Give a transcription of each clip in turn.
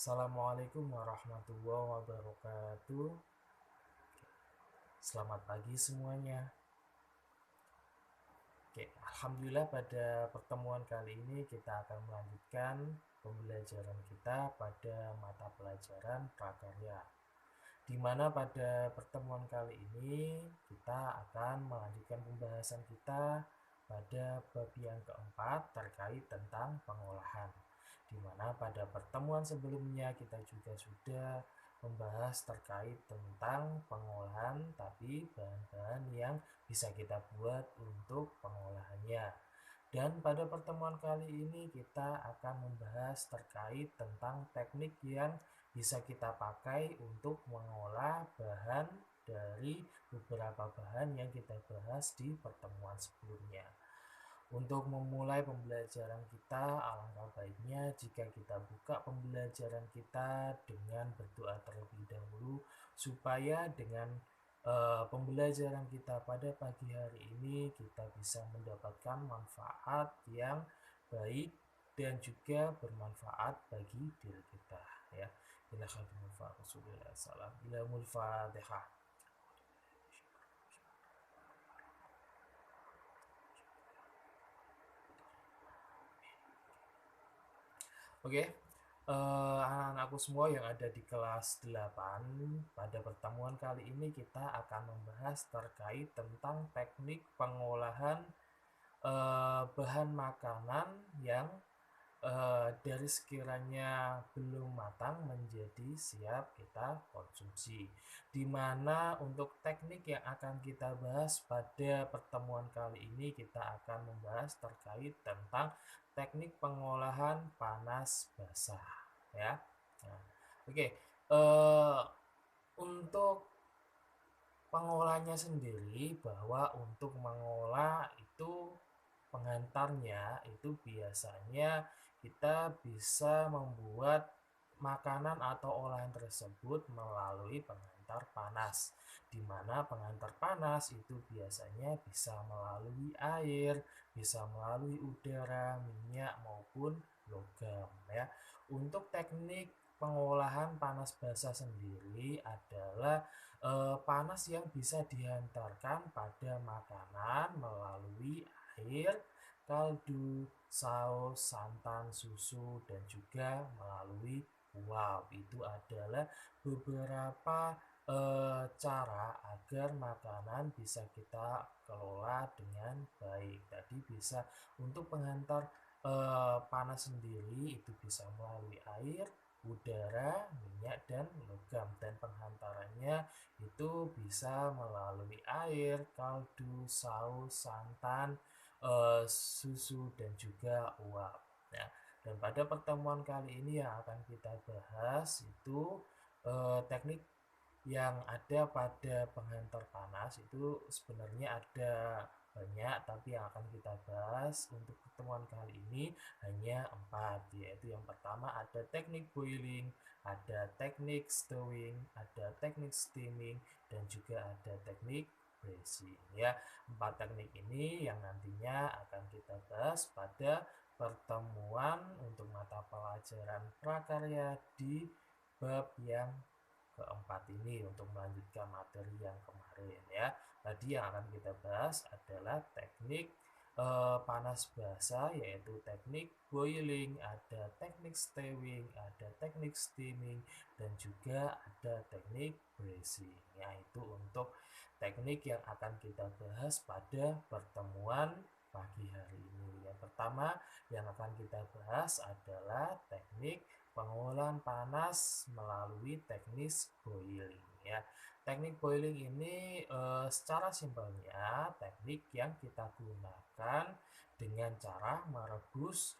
Assalamualaikum warahmatullahi wabarakatuh. Selamat pagi semuanya. Oke, Alhamdulillah pada pertemuan kali ini kita akan melanjutkan pembelajaran kita pada mata pelajaran prakarya. Di mana pada pertemuan kali ini kita akan melanjutkan pembahasan kita pada bab yang keempat terkait tentang pengolahan. Di mana pada pertemuan sebelumnya kita juga sudah membahas terkait tentang pengolahan, tapi bahan-bahan yang bisa kita buat untuk pengolahannya. Dan pada pertemuan kali ini kita akan membahas terkait tentang teknik yang bisa kita pakai untuk mengolah bahan dari beberapa bahan yang kita bahas di pertemuan sebelumnya. Untuk memulai pembelajaran kita, alangkah baiknya jika kita buka pembelajaran kita dengan berdoa terlebih dahulu, supaya dengan pembelajaran kita pada pagi hari ini kita bisa mendapatkan manfaat yang baik dan juga bermanfaat bagi diri kita, ya. Ila khatimul Rasulillah salam ila mulfatihah. Oke, anak-anakku semua yang ada di kelas 8, pada pertemuan kali ini kita akan membahas terkait tentang teknik pengolahan bahan makanan yang dari sekiranya belum matang menjadi siap kita konsumsi. Di mana untuk teknik yang akan kita bahas pada pertemuan kali ini kita akan membahas terkait tentang teknik pengolahan panas basah, ya. Nah, oke, untuk pengolahnya sendiri, bahwa untuk mengolah itu penghantarnya itu biasanya kita bisa membuat makanan atau olahan tersebut melalui penghantar panas, di mana penghantar panas itu biasanya bisa melalui air, bisa melalui udara, minyak maupun logam, ya. Untuk teknik pengolahan panas basah sendiri adalah panas yang bisa dihantarkan pada makanan melalui air, kaldu, saus, santan, susu, dan juga melalui uap. Itu adalah beberapa cara agar makanan bisa kita kelola dengan baik. Tadi bisa untuk penghantar panas sendiri itu bisa melalui air, udara, minyak, dan logam. Dan penghantarannya itu bisa melalui air, kaldu, saus, santan, susu, dan juga uap. Ya. Dan pada pertemuan kali ini yang akan kita bahas itu teknik yang ada pada penghantar panas itu sebenarnya ada banyak, tapi yang akan kita bahas untuk pertemuan kali ini hanya 4, yaitu yang pertama ada teknik boiling, ada teknik stewing, ada teknik steaming, dan juga ada teknik braising, ya. 4 teknik ini yang nantinya akan kita bahas pada pertemuan untuk mata pelajaran prakarya di bab yang keempat ini untuk melanjutkan materi yang kemarin, ya. Tadi yang akan kita bahas adalah teknik panas basah, yaitu teknik boiling, ada teknik stewing, ada teknik steaming, dan juga ada teknik braising. Ya, itu untuk teknik yang akan kita bahas pada pertemuan pagi hari ini. Yang pertama yang akan kita bahas adalah teknik pengolahan panas melalui teknik boiling, ya. Teknik boiling ini secara simpelnya teknik yang kita gunakan dengan cara merebus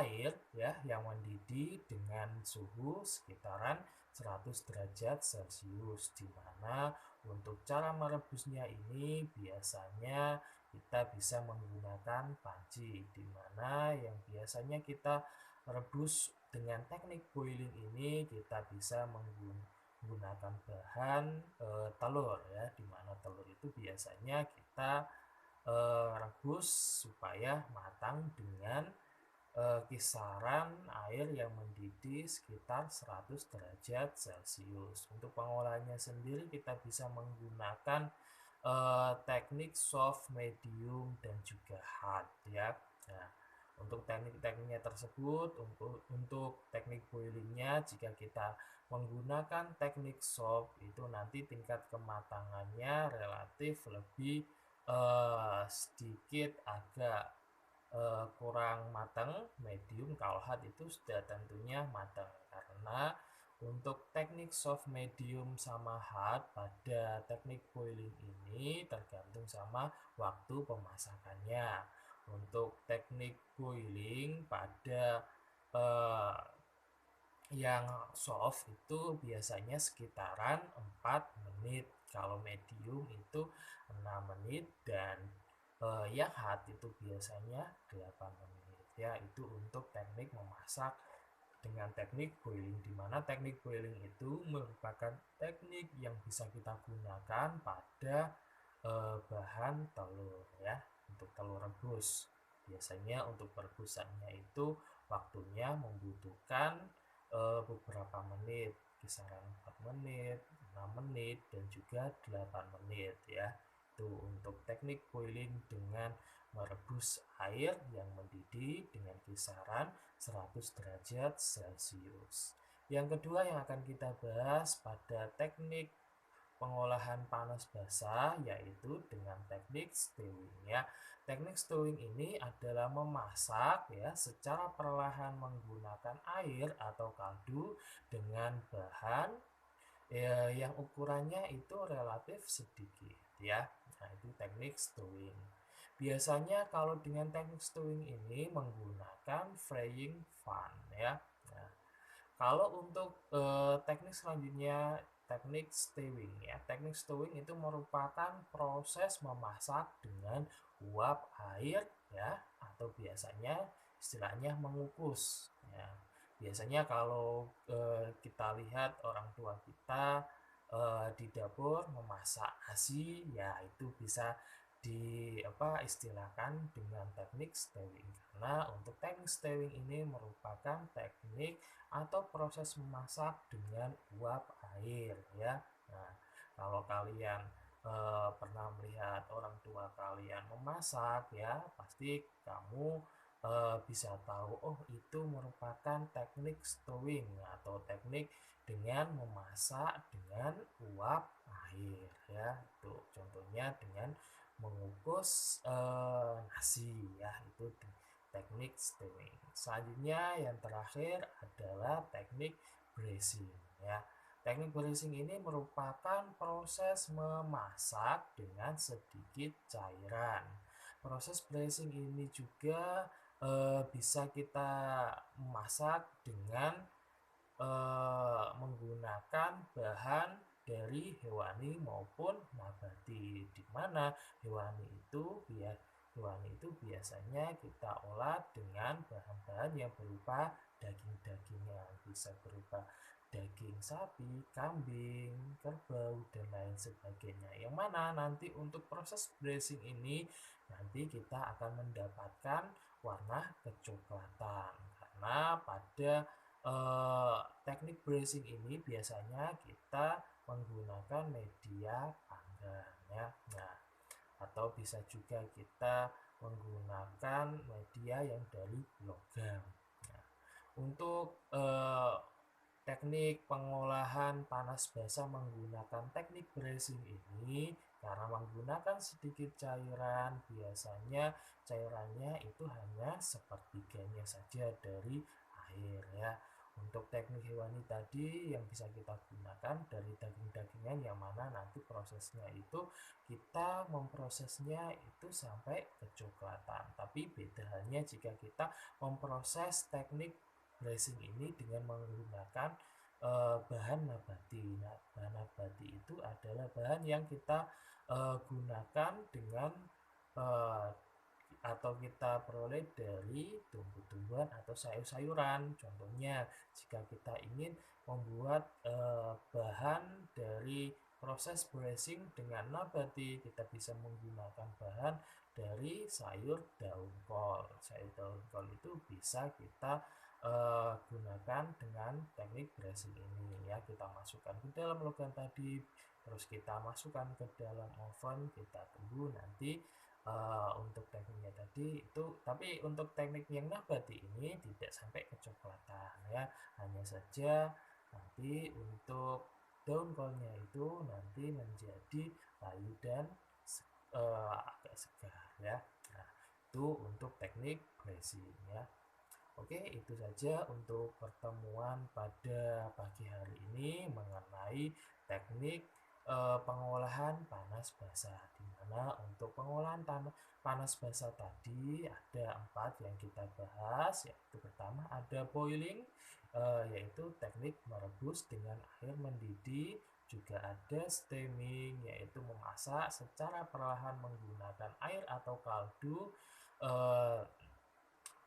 air, ya, yang mendidih dengan suhu sekitaran 100 derajat Celcius, di mana untuk cara merebusnya ini biasanya kita bisa menggunakan panci, di mana yang biasanya kita rebus dengan teknik boiling ini kita bisa menggunakan bahan telur, ya, di mana telur itu biasanya kita rebus supaya matang dengan kisaran air yang mendidih sekitar 100 derajat Celcius. Untuk pengolahannya sendiri kita bisa menggunakan teknik soft, medium, dan juga hard ya. Nah, untuk teknik-tekniknya tersebut, untuk teknik boilingnya, jika kita menggunakan teknik soft itu nanti tingkat kematangannya relatif lebih sedikit agak kurang matang. Medium, kalau hard itu sudah tentunya matang, karena untuk teknik soft, medium, sama hard pada teknik boiling ini tergantung sama waktu pemasakannya. Untuk teknik boiling pada eh, yang soft itu biasanya sekitaran 4 menit, kalau medium itu 6 menit, dan yang hard itu biasanya 8 menit ya. Itu untuk teknik memasak dengan teknik boiling, di mana teknik boiling itu merupakan teknik yang bisa kita gunakan pada bahan telur ya, untuk telur rebus. Biasanya untuk perebusannya itu waktunya membutuhkan beberapa menit, kisaran 4 menit, 6 menit, dan juga 8 menit ya. Itu untuk teknik boiling dengan merebus air yang mendidih dengan kisaran 100 derajat Celcius. Yang kedua yang akan kita bahas pada teknik pengolahan panas basah, yaitu dengan teknik stewing ya. Teknik stewing ini adalah memasak ya secara perlahan menggunakan air atau kaldu dengan bahan yang ukurannya itu relatif sedikit ya. Nah, itu teknik stewing. Biasanya kalau dengan teknik stewing ini menggunakan frying pan ya. Nah, kalau untuk teknik selanjutnya, teknik stewing ya. Teknik stewing itu merupakan proses memasak dengan uap air ya, atau biasanya istilahnya mengukus ya. Biasanya kalau kita lihat orang tua kita di dapur memasak nasi ya, itu bisa istilahkan dengan teknik stewing, karena untuk teknik stewing ini merupakan teknik atau proses memasak dengan uap air ya. Nah, kalau kalian pernah melihat orang tua kalian memasak ya, pasti kamu bisa tahu, oh itu merupakan teknik stewing atau teknik dengan memasak dengan uap air ya. Itu contohnya dengan mengukus nasi ya, itu teknik stewing. Selanjutnya yang terakhir adalah teknik braising ya. Teknik braising ini merupakan proses memasak dengan sedikit cairan. Proses braising ini juga bisa kita masak dengan menggunakan bahan dari hewani maupun nabati, di mana hewani itu biasanya kita olah dengan bahan-bahan yang berupa daging-dagingan, bisa berupa daging sapi, kambing, kerbau, dan lain sebagainya. Yang mana nanti untuk proses braising ini nanti kita akan mendapatkan warna kecoklatan, karena pada teknik braising ini biasanya kita menggunakan media panggang ya. Nah, atau bisa juga kita menggunakan media yang dari logam. Nah, untuk teknik pengolahan panas basah menggunakan teknik braising ini, karena menggunakan sedikit cairan, biasanya cairannya itu hanya sepertiganya saja dari air ya. Untuk teknik hewani tadi yang bisa kita gunakan dari daging-dagingan, yang mana nanti prosesnya itu kita memprosesnya itu sampai kecoklatan. Tapi beda halnya jika kita memproses teknik braising ini dengan menggunakan bahan nabati. Nah, bahan nabati itu adalah bahan yang kita gunakan dengan uh, atau kita peroleh dari tumbuh-tumbuhan atau sayur-sayuran. Contohnya, jika kita ingin membuat bahan dari proses braising dengan nabati, kita bisa menggunakan bahan dari sayur daun kol. Sayur daun kol itu bisa kita gunakan dengan teknik brushing ini ya. Kita masukkan ke dalam logam tadi, terus kita masukkan ke dalam oven, kita tunggu nanti untuk tekniknya tadi itu. Tapi untuk teknik yang nabati ini tidak sampai kecoklatan ya, hanya saja nanti untuk daun kolnya itu nanti menjadi layu dan agak segar ya. Nah, itu untuk teknik brushing ya. Oke, itu saja untuk pertemuan pada pagi hari ini mengenai teknik pengolahan panas basah. Di mana untuk pengolahan panas basah tadi ada 4 yang kita bahas, yaitu pertama ada boiling, yaitu teknik merebus dengan air mendidih. Juga ada steaming, yaitu memasak secara perlahan menggunakan air atau kaldu. eh,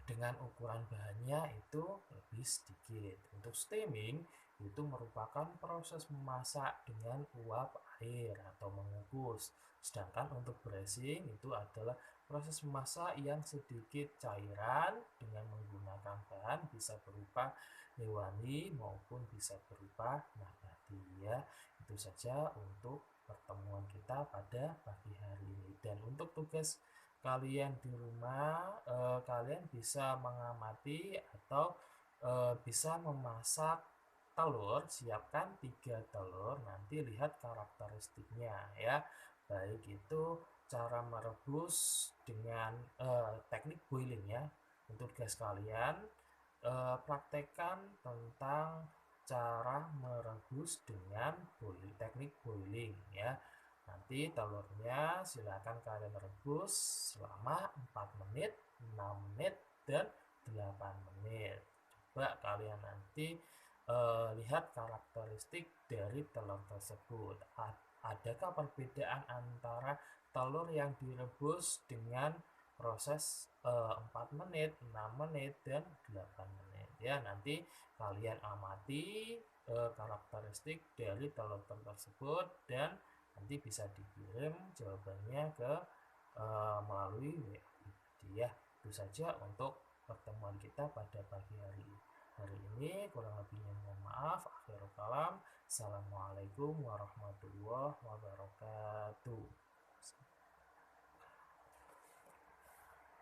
dengan ukuran bahannya itu lebih sedikit. Untuk steaming itu merupakan proses memasak dengan uap air atau mengukus. Sedangkan untuk braising itu adalah proses memasak yang sedikit cairan dengan menggunakan bahan bisa berupa hewani maupun bisa berupa nabati ya. Itu saja untuk pertemuan kita pada pagi hari ini. Dan untuk tugas kalian di rumah, kalian bisa mengamati atau bisa memasak telur. Siapkan 3 telur, nanti lihat karakteristiknya ya, baik itu cara merebus dengan teknik boiling ya. Untuk gas kalian praktekkan tentang cara merebus dengan teknik boiling ya. Nanti telurnya silakan kalian rebus selama 4 menit, 6 menit, dan 8 menit. Coba kalian nanti lihat karakteristik dari telur tersebut. Adakah perbedaan antara telur yang direbus dengan proses 4 menit, 6 menit, dan 8 menit. Ya, nanti kalian amati karakteristik dari telur tersebut dan nanti bisa dikirim jawabannya ke melalui WA pribadi ya. Itu saja untuk pertemuan kita pada pagi hari ini. Kurang lebihnya mohon maaf. Akhirul kalam. Assalamualaikum warahmatullahi wabarakatuh.